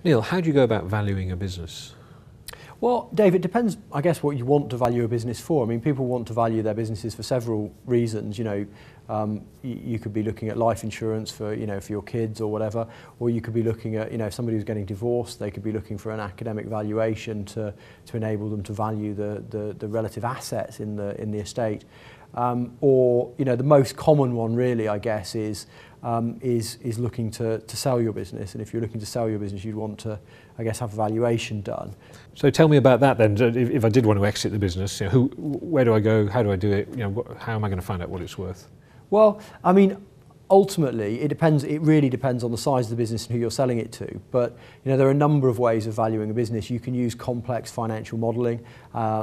Neil, how do you go about valuing a business? Well, Dave, it depends, I guess, what you want to value a business for. I mean, people want to value their businesses for several reasons. You know, you could be looking at life insurance for, you know, for your kids or whatever, or you could be looking at, you know, if somebody who's getting divorced, they could be looking for an academic valuation to enable them to value the relative assets in the estate. Or, you know, the most common one really, I guess, is looking to sell your business. And if you're looking to sell your business, you'd want to, I guess, have a valuation done. So tell me about that then. If I did want to exit the business, you know, where do I go? How do I do it? You know, how am I going to find out what it's worth? Well, I mean, ultimately, it depends. It really depends on the size of the business and who you're selling it to. But you know, there are a number of ways of valuing a business. You can use complex financial modelling.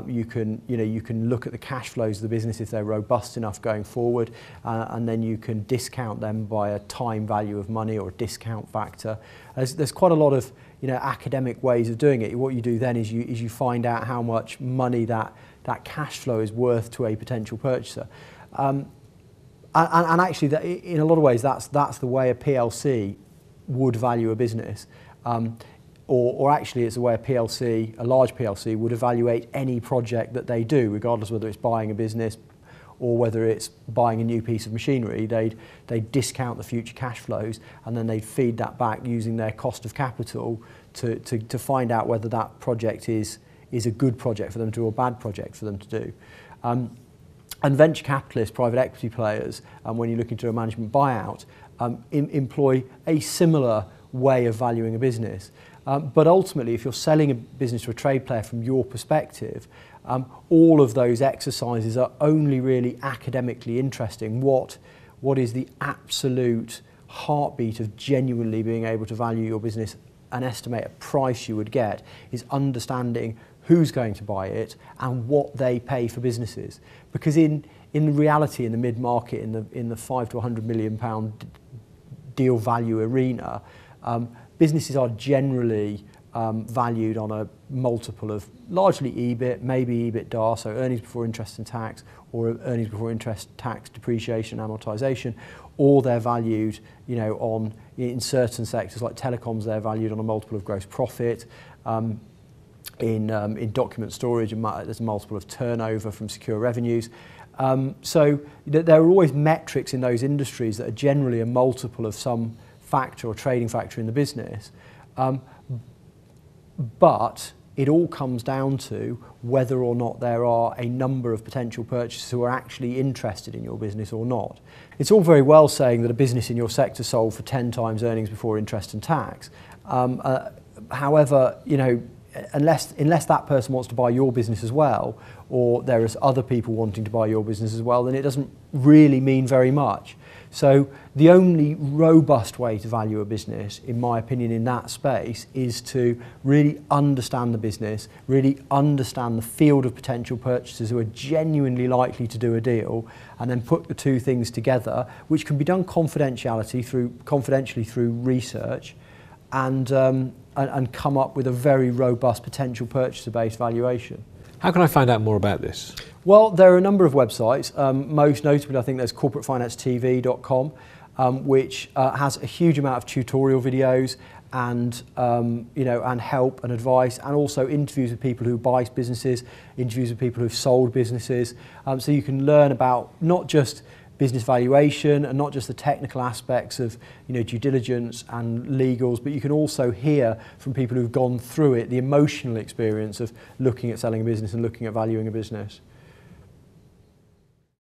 You can look at the cash flows of the business if they're robust enough going forward, and then you can discount them by a time value of money or a discount factor. There's quite a lot of, you know, academic ways of doing it. What you do then is you find out how much money that cash flow is worth to a potential purchaser. And actually, in a lot of ways, that's the way a PLC would value a business, or actually, it's the way a large PLC, would evaluate any project that they do, regardless of whether it's buying a business or whether it's buying a new piece of machinery. They'd discount the future cash flows, and then they'd feed that back using their cost of capital to find out whether that project is a good project for them to do or a bad project for them to do. And venture capitalists, private equity players, when you're looking to a management buyout, employ a similar way of valuing a business. But ultimately, if you're selling a business to a trade player from your perspective, all of those exercises are only really academically interesting. What is the absolute heartbeat of genuinely being able to value your business and estimate a price you would get is understanding who's going to buy it and what they pay for businesses. Because in reality, in the mid-market, in the £5 to £100 million deal value arena, businesses are generally valued on a multiple of largely EBIT, maybe EBITDA, so earnings before interest and tax, or earnings before interest, tax, depreciation, amortization, or they're valued, you know, in certain sectors like telecoms, they're valued on a multiple of gross profit. In document storage, there's a multiple of turnover from secure revenues. So there are always metrics in those industries that are generally a multiple of some factor or trading factor in the business. But it all comes down to whether or not there are a number of potential purchasers who are actually interested in your business or not. It's all very well saying that a business in your sector sold for 10 times earnings before interest and tax. However, you know, unless that person wants to buy your business as well, or there is other people wanting to buy your business as well, then it doesn't really mean very much. So the only robust way to value a business, in my opinion, in that space, is to really understand the business, really understand the field of potential purchasers who are genuinely likely to do a deal, and then put the two things together, which can be done confidentially through research, and come up with a very robust potential purchaser-based valuation. How can I find out more about this? Well, there are a number of websites. Most notably, I think there's corporatefinanceTV.com, which has a huge amount of tutorial videos and and help and advice, and also interviews with people who buy businesses, interviews with people who've sold businesses. So you can learn about not just business valuation and not just the technical aspects of, you know, due diligence and legals, but you can also hear from people who've gone through it, the emotional experience of looking at selling a business and looking at valuing a business.